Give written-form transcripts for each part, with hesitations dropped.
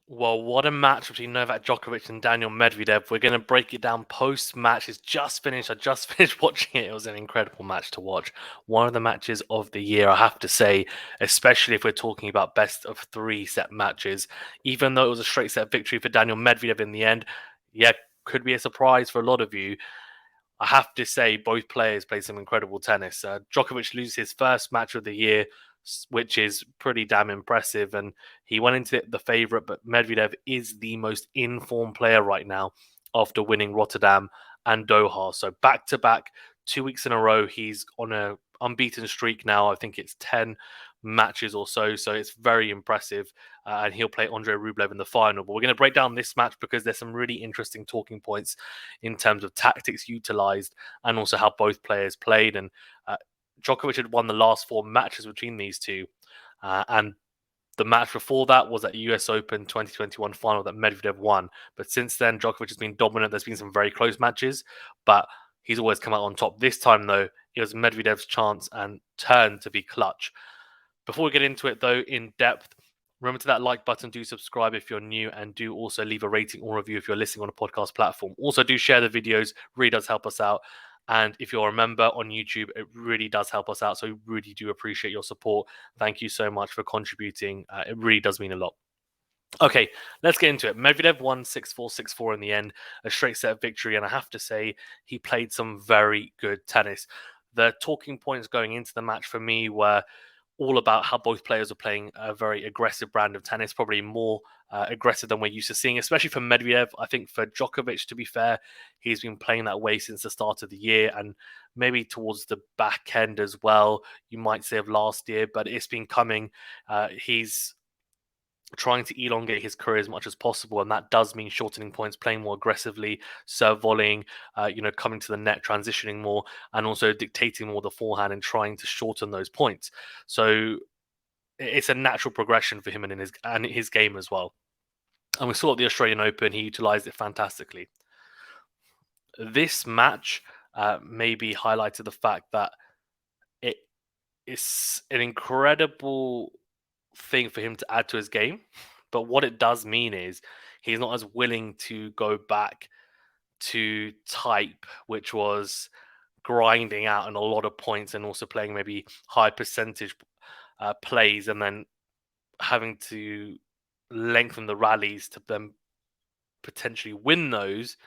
Well, what a match between Novak Djokovic and Daniel Medvedev. We're going to break it down post-match. It's just finished. I just finished watching it. It was an incredible match to watch. One of the matches of the year, I have to say, especially if we're talking about best of three set matches. Even though it was a straight set victory for Daniel Medvedev in the end, yeah, could be a surprise for a lot of you. I have to say, both players played some incredible tennis. Djokovic loses his first match of the year, which is pretty damn impressive. And he went into it the favourite, but Medvedev is the most informed player right now after winning Rotterdam and Doha. So back to back, 2 weeks in a row, he's on a unbeaten streak now. I think it's 10 matches or so. So it's very impressive. And he'll play Andrei Rublev in the final. But we're going to break down this match because there's some really interesting talking points in terms of tactics utilized and also how both players played. And Djokovic had won the last four matches between these two. And the match before that was at US Open 2021 final that Medvedev won. But since then, Djokovic has been dominant. There's been some very close matches, but he's always come out on top. This time, though, it was Medvedev's chance and turn to be clutch. Before we get into it, though, in depth, remember to that like button, do subscribe if you're new, and do also leave a rating or review if you're listening on a podcast platform. Also, do share the videos, really does help us out. And if you're a member on YouTube, it really does help us out. So we really do appreciate your support. Thank you so much for contributing. It really does mean a lot. Okay, let's get into it. Medvedev won 6-4, 6-4 in the end, a straight set victory. And I have to say, he played some very good tennis. The talking points going into the match for me were all about how both players are playing a very aggressive brand of tennis, probably more aggressive than we're used to seeing, especially for Medvedev. I think for Djokovic, to be fair, he's been playing that way since the start of the year and maybe towards the back end as well, you might say, of last year, but it's been coming. He's trying to elongate his career as much as possible, and that does mean shortening points, playing more aggressively, serve volleying, coming to the net, transitioning more, and also dictating more the forehand and trying to shorten those points. So it's a natural progression for him and his game as well. And we saw at the Australian Open, he utilized it fantastically. This match maybe highlighted the fact that it is an incredible thing for him to add to his game. But what it does mean is he's not as willing to go back to type, which was grinding out in a lot of points and also playing maybe high percentage plays and then having to lengthen the rallies to then potentially win those.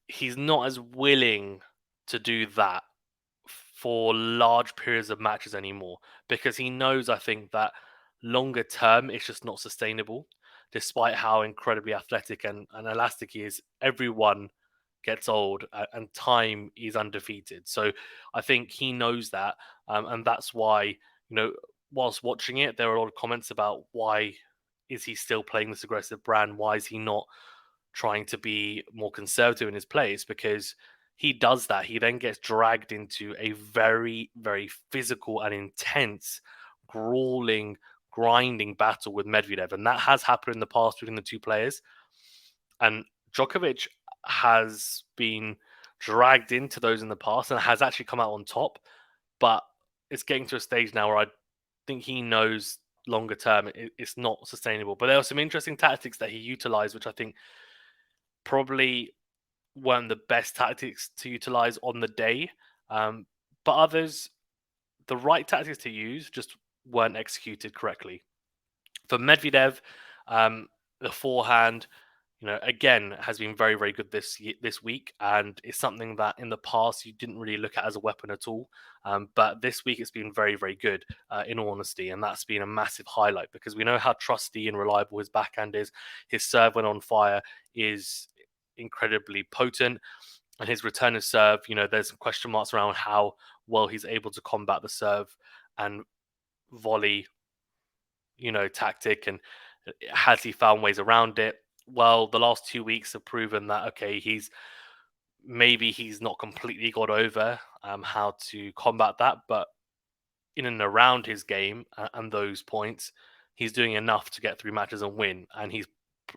He's not as willing to do that for large periods of matches anymore because he knows, I think, that longer term it's just not sustainable. Despite how incredibly athletic and elastic he is, everyone gets old and time is undefeated. So I think he knows that, and that's why, whilst watching it, there were a lot of comments about why is he still playing this aggressive brand? Why is he not trying to be more conservative in his plays? Because he does that. He then gets dragged into a very, very physical and intense, grueling, grinding battle with Medvedev. And that has happened in the past between the two players. And Djokovic has been dragged into those in the past and has actually come out on top. But it's getting to a stage now where I think he knows longer term it's not sustainable. But there are some interesting tactics that he utilized, which I think probably weren't the best tactics to utilize on the day. But others, the right tactics to use, just weren't executed correctly. For Medvedev, the forehand, again, has been very, very good this week, and it's something that in the past you didn't really look at as a weapon at all. But this week it's been very, very good, in all honesty, and that's been a massive highlight because we know how trusty and reliable his backhand is. His serve, when on fire, is incredibly potent, and his return of serve, there's some question marks around how well he's able to combat the serve and volley, tactic, and has he found ways around it? Well, the last 2 weeks have proven that okay, he's not completely got over how to combat that, but in and around his game and those points, he's doing enough to get through matches and win, and he's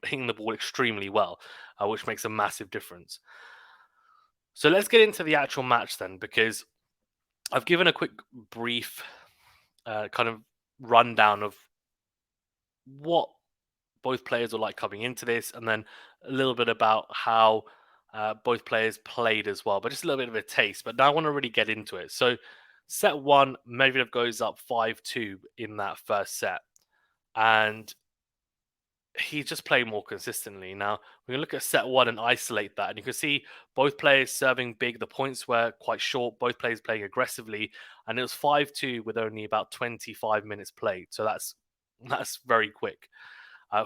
hitting the ball extremely well, which makes a massive difference. So let's get into the actual match then, because I've given a quick, brief kind of rundown of what both players were like coming into this, and then a little bit about how both players played as well, but just a little bit of a taste. But now I want to really get into it. So, set one, Medvedev goes up 5-2 in that first set, and he's just playing more consistently. Now, we can look at set one and isolate that, and you can see both players serving big. The points were quite short, both players playing aggressively, and it was 5-2 with only about 25 minutes played. So that's very quick.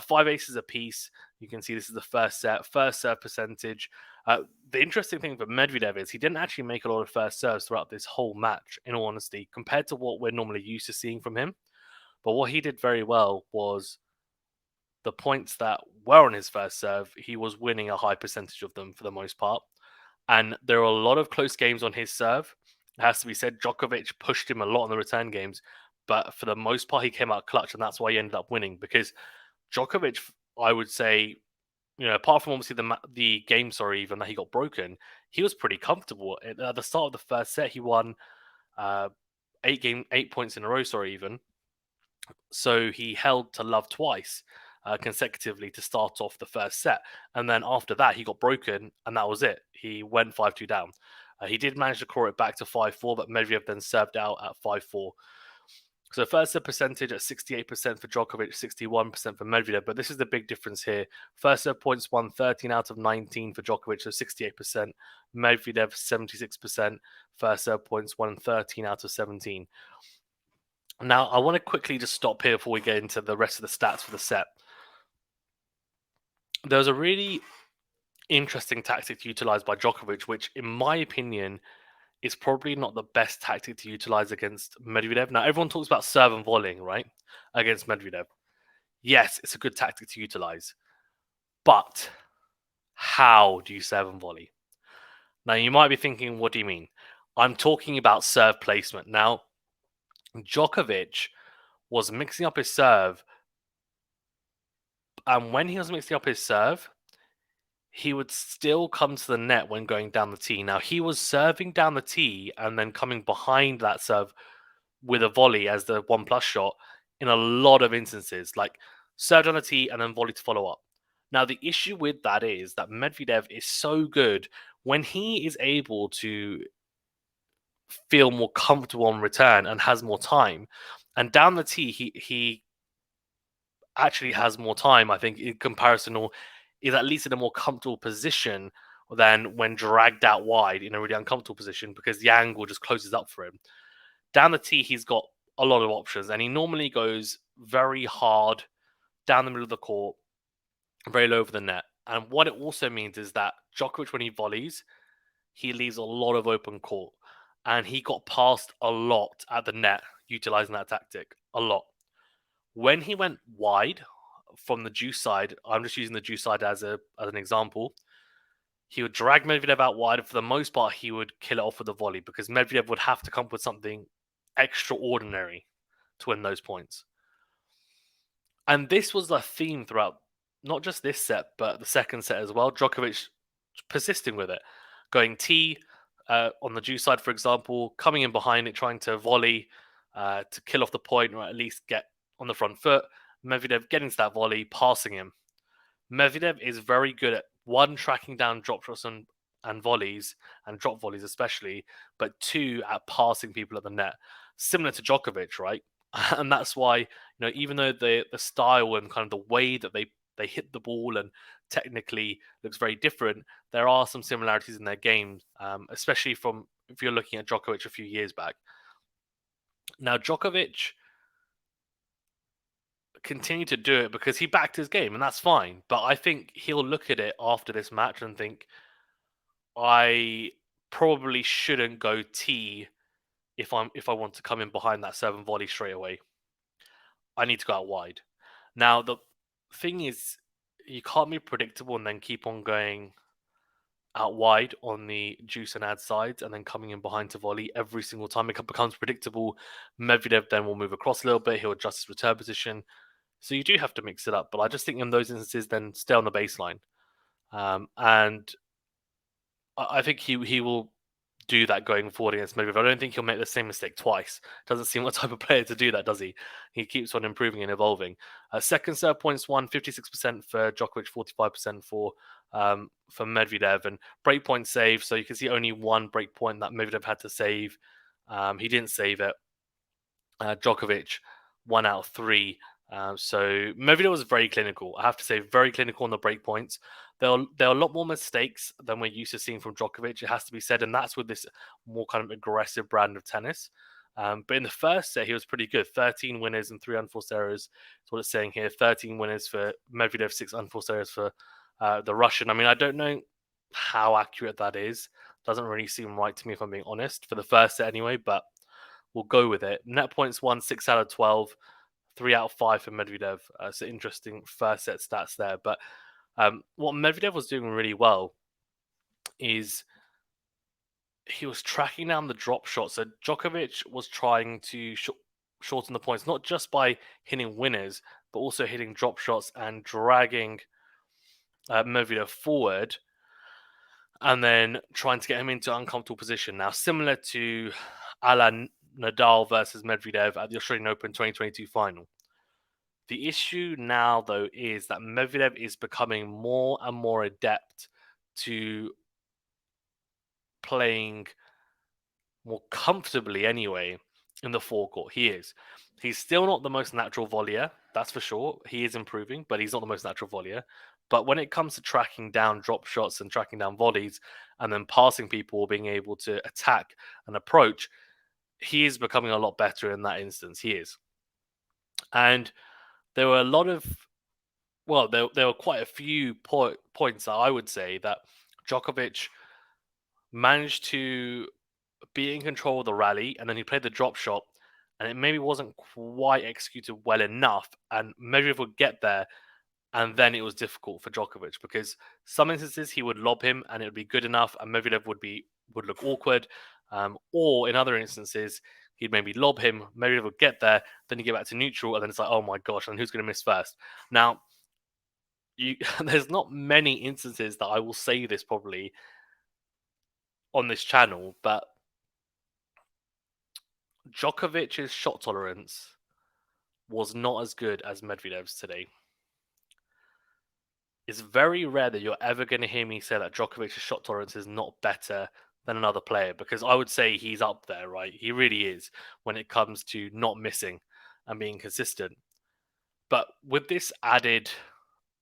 Five aces apiece. You can see this is the first set, first serve percentage. The interesting thing for Medvedev is he didn't actually make a lot of first serves throughout this whole match, in all honesty, compared to what we're normally used to seeing from him. But what he did very well was the points that were on his first serve, he was winning a high percentage of them for the most part. And there are a lot of close games on his serve. It has to be said, Djokovic pushed him a lot in the return games, but for the most part, he came out clutch, and that's why he ended up winning. Because Djokovic, I would say, apart from obviously the game, even that he got broken, he was pretty comfortable. At the start of the first set, he won 8 points in a row, even. So he held to love twice consecutively to start off the first set. And then after that, he got broken, and that was it. He went 5-2 down. He did manage to claw it back to 5-4, but Medvedev then served out at 5-4. So first serve percentage at 68% for Djokovic, 61% for Medvedev. But this is the big difference here. First serve points won 13 out of 19 for Djokovic, so 68%. Medvedev, 76%. First serve points won 13 out of 17. Now, I want to quickly just stop here before we get into the rest of the stats for the set. There's a really interesting tactic utilized by Djokovic, which, in my opinion, is probably not the best tactic to utilize against Medvedev. Now, everyone talks about serve and volleying, right? Against Medvedev. Yes, it's a good tactic to utilize. But how do you serve and volley? Now, you might be thinking, what do you mean? I'm talking about serve placement. Now, Djokovic was mixing up his serve, and when he was mixing up his serve, he would still come to the net when going down the tee. Now, he was serving down the tee and then coming behind that serve with a volley as the 1+ shot in a lot of instances, like served on the tee and then volley to follow up. Now, the issue with that is that Medvedev is so good when he is able to feel more comfortable on return and has more time. And down the tee, he actually has more time, I think, in comparison, or is at least in a more comfortable position than when dragged out wide in a really uncomfortable position because the angle just closes up for him. Down the tee, he's got a lot of options, and he normally goes very hard down the middle of the court, very low over the net. And what it also means is that Djokovic, when he volleys, he leaves a lot of open court, and he got past a lot at the net utilizing that tactic, a lot. When he went wide from the juice side, I'm just using the juice side as an example. He would drag Medvedev out wide. For the most part, he would kill it off with a volley because Medvedev would have to come up with something extraordinary to win those points. And this was the theme throughout not just this set, but the second set as well. Djokovic persisting with it, going tee on the juice side, for example, coming in behind it, trying to volley to kill off the point or at least get on the front foot. Medvedev getting to that volley, passing him. Medvedev is very good at one, tracking down drop shots and volleys, and drop volleys especially, but two, at passing people at the net. Similar to Djokovic, right? And that's why, even though the style and kind of the way that they hit the ball and technically looks very different, there are some similarities in their games, especially from if you're looking at Djokovic a few years back. Now, Djokovic continue to do it because he backed his game, and that's fine. But I think he'll look at it after this match and think, I probably shouldn't go tee if I want to come in behind that serve and volley straight away. I need to go out wide. Now the thing is, you can't be predictable and then keep on going out wide on the juice and ad sides and then coming in behind to volley every single time. It becomes predictable. Medvedev then will move across a little bit. He'll adjust his return position. So you do have to mix it up. But I just think in those instances, then stay on the baseline. And I think he will do that going forward against Medvedev. I don't think he'll make the same mistake twice. Doesn't seem what type of player to do that, does he? He keeps on improving and evolving. Second serve points won, 56% for Djokovic, 45% for Medvedev, and breakpoint save. So you can see only one breakpoint that Medvedev had to save. He didn't save it. Djokovic, 1 out of 3. So Medvedev was very clinical. I have to say, very clinical on the breakpoints. There are a lot more mistakes than we're used to seeing from Djokovic. It has to be said, and that's with this more kind of aggressive brand of tennis. But in the first set, he was pretty good. 13 winners and 3 unforced errors. That's what it's saying here. 13 winners for Medvedev, 6 unforced errors for the Russian. I mean, I don't know how accurate that is. Doesn't really seem right to me, if I'm being honest, for the first set anyway, but we'll go with it. Net points won, 6 out of 12, 3 out of 5 for Medvedev. So interesting first set stats there. But what Medvedev was doing really well is he was tracking down the drop shot. So Djokovic was trying to shorten the points, not just by hitting winners, but also hitting drop shots and dragging Medvedev forward, and then trying to get him into uncomfortable position. Now, similar to Alan Nadal versus Medvedev at the Australian Open 2022 final. The issue now, though, is that Medvedev is becoming more and more adept to playing more comfortably anyway in the forecourt. He is. He's still not the most natural volleyer, that's for sure. He is improving, but he's not the most natural volleyer. But when it comes to tracking down drop shots and tracking down volleys and then passing people, being able to attack and approach, he is becoming a lot better in that instance. He is. And there were a lot of, well, there were quite a few points that I would say that Djokovic managed to be in control of the rally, and then he played the drop shot, and it maybe wasn't quite executed well enough, and Medvedev would get there, and then it was difficult for Djokovic because some instances he would lob him and it would be good enough, and Medvedev would look awkward, or in other instances he'd maybe lob him, Medvedev would get there, then you get back to neutral, and then it's like, oh my gosh, and who's going to miss first? Now, there's not many instances that I will say this probably on this channel, but Djokovic's shot tolerance was not as good as Medvedev's today. It's very rare that you're ever going to hear me say that Djokovic's shot tolerance is not better than another player, because I would say he's up there, right? He really is when it comes to not missing and being consistent. But with this added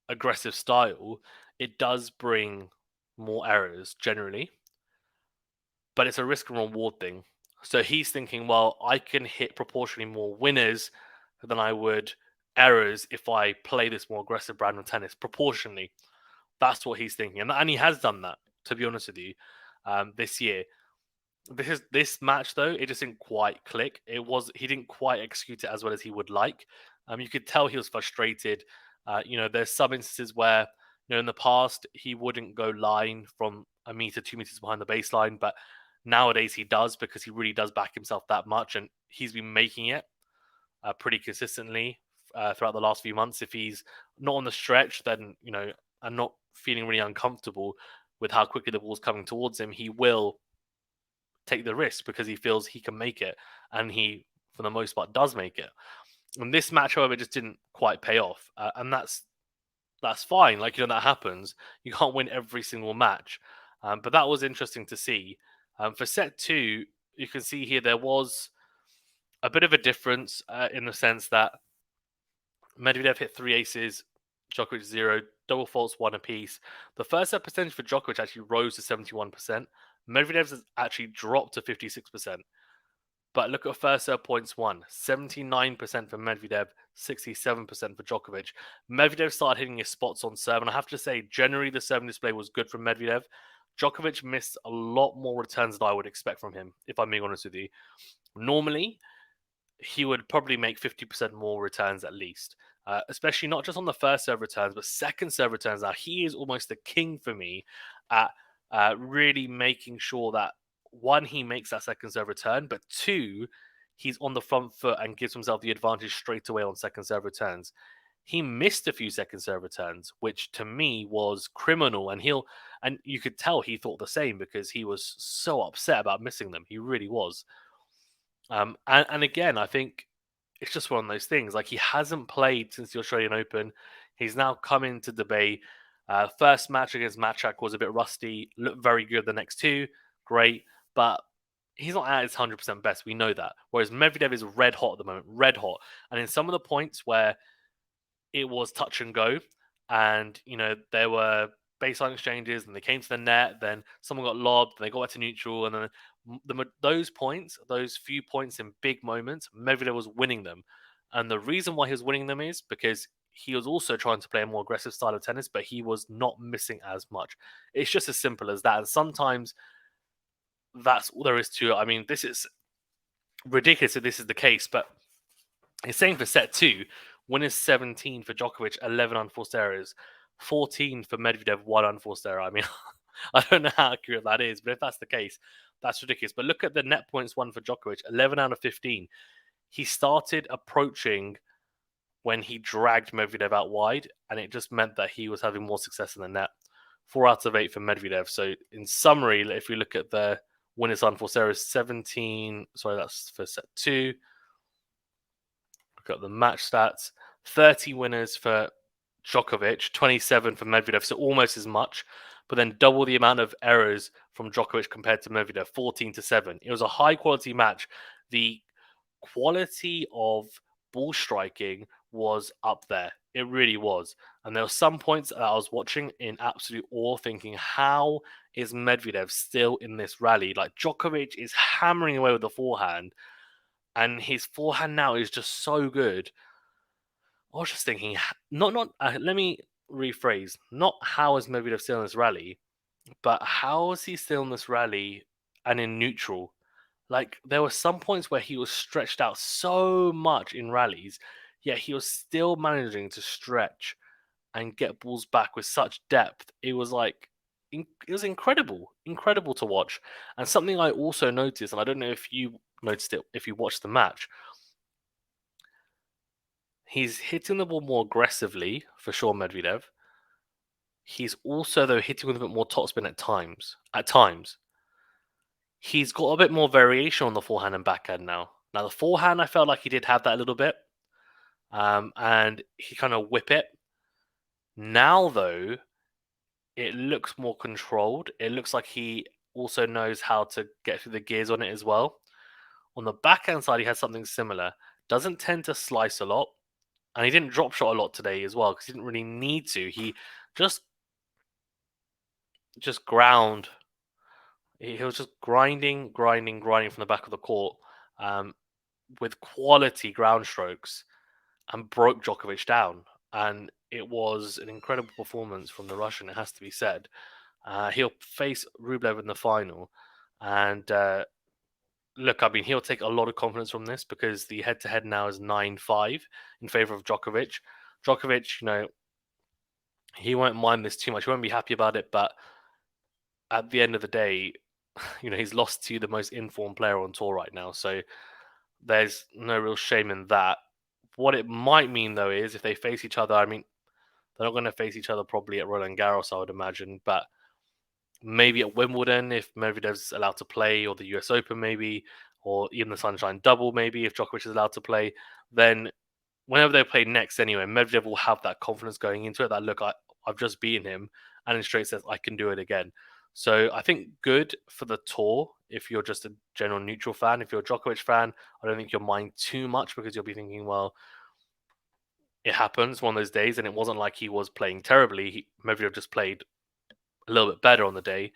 aggressive style, it does bring more errors generally, but it's a risk and reward thing. So he's thinking, well, I can hit proportionally more winners than I would errors if I play this more aggressive brand of tennis proportionally. That's what he's thinking, and he has done that. To be honest with you, this year, this match though, it just didn't quite click. He didn't quite execute it as well as he would like. You could tell he was frustrated. There's some instances where in the past he wouldn't go line from a meter, 2 meters behind the baseline, but nowadays he does because he really does back himself that much, and he's been making it pretty consistently throughout the last few months. If he's not on the stretch, then and not feeling really uncomfortable with how quickly the ball's coming towards him, he will take the risk because he feels he can make it, and he, for the most part, does make it. And this match, however, just didn't quite pay off, and that's fine. Like that happens. You can't win every single match, but that was interesting to see. For set 2, you can see here there was a bit of a difference in the sense that Medvedev hit 3 aces, Djokovic 0, double faults 1 apiece. The first set percentage for Djokovic actually rose to 71%. Medvedev's has actually dropped to 56%. But look at first serve points won. 79% for Medvedev, 67% for Djokovic. Medvedev started hitting his spots on serve, and I have to say, generally the serving display was good from Medvedev. Djokovic missed a lot more returns than I would expect from him, if I'm being honest with you. Normally, he would probably make 50% more returns at least, especially not just on the first serve returns, but second serve returns. Now, he is almost the king for me at really making sure that, one, he makes that second serve return, but two, he's on the front foot and gives himself the advantage straight away on second serve returns. he missed a few second serve returns, which to me was criminal. And you could tell he thought the same because he was so upset about missing them. He really was. And again, I think it's just one of those things. Like, he hasn't played since the Australian Open. He's now come into debate. First match against Matchak was a bit rusty. Looked very good the next two, great, but he's not at his 100% best. We know that. Whereas Medvedev is red hot at the moment, red hot. And in some of the points where it was touch and go, and there were baseline exchanges, and they came to the net, then someone got lobbed, and they got back to neutral, and then those points, those few points in big moments, Medvedev was winning them. And the reason why he was winning them is because he was also trying to play a more aggressive style of tennis, but he was not missing as much. It's just as simple as that. And sometimes that's all there is to it. I mean, this is ridiculous if this is the case, but it's saying for set two, winners 17 for Djokovic, 11 unforced errors, 14 for Medvedev, 1 unforced error. I mean, I don't know how accurate that is, but if that's the case, that's ridiculous. But look at the net points won for Djokovic, 11 out of 15. He started approaching when he dragged Medvedev out wide, and it just meant that he was having more success in the net. 4 out of 8 for Medvedev. So in summary, if we look at the winners unforced errors, 17. Sorry, that's for set two. Look at the match stats. 30 winners for Djokovic, 27 for Medvedev, so almost as much, but then double the amount of errors from Djokovic compared to Medvedev, 14-7. It was a high quality match. The quality of ball striking was up there. It really was. And there were some points that I was watching in absolute awe, thinking, how is Medvedev still in this rally? Like, Djokovic is hammering away with the forehand, and his forehand now is just so good. I was just thinking, let me rephrase, not how is Medvedev still in this rally, but how is he still in this rally and in neutral? Like, there were some points where he was stretched out so much in rallies, yet he was still managing to stretch and get balls back with such depth. It was like, it was incredible to watch. And something I also noticed, and I don't know if you noticed it if you watched the match, he's hitting the ball more aggressively, for sure, Medvedev. He's also, though, hitting with a bit more topspin at times. He's got a bit more variation on the forehand and backhand now. Now, the forehand, I felt like he did have that a little bit. And he kind of whip it. Now, though, it looks more controlled. It looks like he also knows how to get through the gears on it as well. On the backhand side, he has something similar. Doesn't tend to slice a lot. And he didn't drop shot a lot today as well because he didn't really need to. He just ground. He was just grinding from the back of the court with quality ground strokes and broke Djokovic down. And it was an incredible performance from the Russian, it has to be said. He'll face Rublev in the final. And look, I mean, he'll take a lot of confidence from this because the head-to-head now is 9-5 in favor of Djokovic. Djokovic, he won't mind this too much. He won't be happy about it, but at the end of the day, he's lost to the most informed player on tour right now. So there's no real shame in that. What it might mean, though, is if they face each other, I mean, they're not going to face each other probably at Roland Garros, I would imagine, but maybe at Wimbledon if Medvedev's allowed to play, or the US Open maybe, or even the Sunshine Double maybe if Djokovic is allowed to play, then whenever they play next anyway, Medvedev will have that confidence going into it that, look, I've just beaten him, and in straight says I can do it again. So I think good for the tour if you're just a general neutral fan. If you're a Djokovic fan, I don't think you'll mind too much because you'll be thinking, well, it happens one of those days, and it wasn't like he was playing terribly. Medvedev just played a little bit better on the day,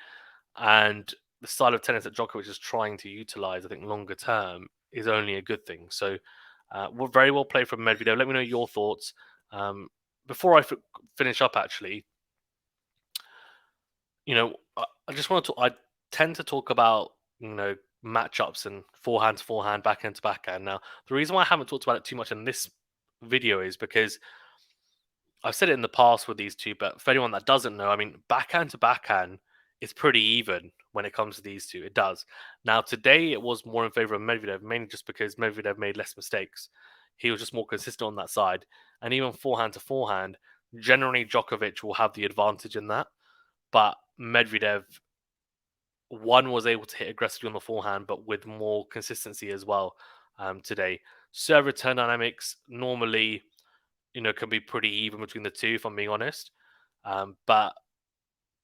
and the style of tennis that Djokovic is trying to utilize, I think, longer term is only a good thing. So we're very well played from Medvedev. Let me know your thoughts. Before I finish up, actually, I just want to. I tend to talk about matchups and forehand to forehand, backhand to backhand. Now, the reason why I haven't talked about it too much in this video is because I've said it in the past with these two, but for anyone that doesn't know, I mean, backhand to backhand is pretty even when it comes to these two. It does. Now, today it was more in favor of Medvedev, mainly just because Medvedev made less mistakes. he was just more consistent on that side. And even forehand to forehand, generally Djokovic will have the advantage in that. But Medvedev, one, was able to hit aggressively on the forehand, but with more consistency as well today. Serve return dynamics normally, can be pretty even between the two, if I'm being honest. But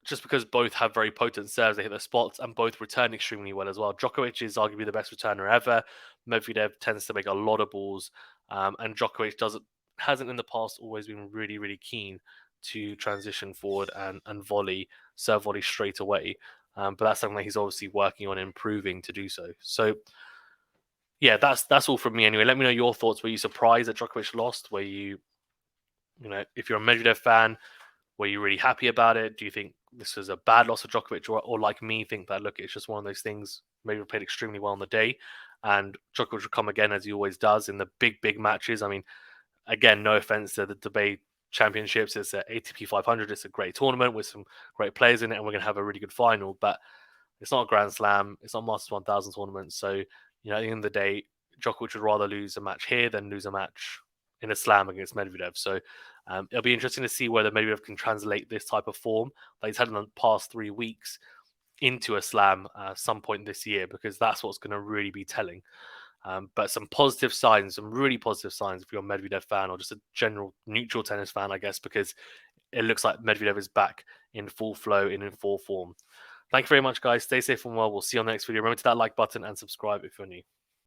just because both have very potent serves, they hit their spots, and both return extremely well as well. Djokovic is arguably the best returner ever. Medvedev tends to make a lot of balls, and Djokovic hasn't in the past always been really, really keen to transition forward and serve volley straight away. But that's something that he's obviously working on improving to do so. So yeah, that's all from me anyway. Let me know your thoughts. Were you surprised that Djokovic lost? Were you, if you're a Medvedev fan, were you really happy about it? Do you think this was a bad loss of Djokovic, or like me, think that, look, it's just one of those things? Maybe played extremely well on the day, and Djokovic will come again as he always does in the big matches. I mean, again, no offense to the debate championships. It's a ATP 500. It's a great tournament with some great players in it, and we're going to have a really good final. But it's not a Grand Slam. It's not Masters 1000 tournament. So, at the end of the day, Djokovic would rather lose a match here than lose a match in a slam against Medvedev. So it'll be interesting to see whether Medvedev can translate this type of form that he's had in the past 3 weeks into a slam some point this year, because that's what's going to really be telling. But some positive signs, some really positive signs if you're a Medvedev fan or just a general neutral tennis fan, I guess, because it looks like Medvedev is back in full flow, in full form. Thank you very much, guys. Stay safe and well. We'll see you on the next video. Remember to hit that like button and subscribe if you're new.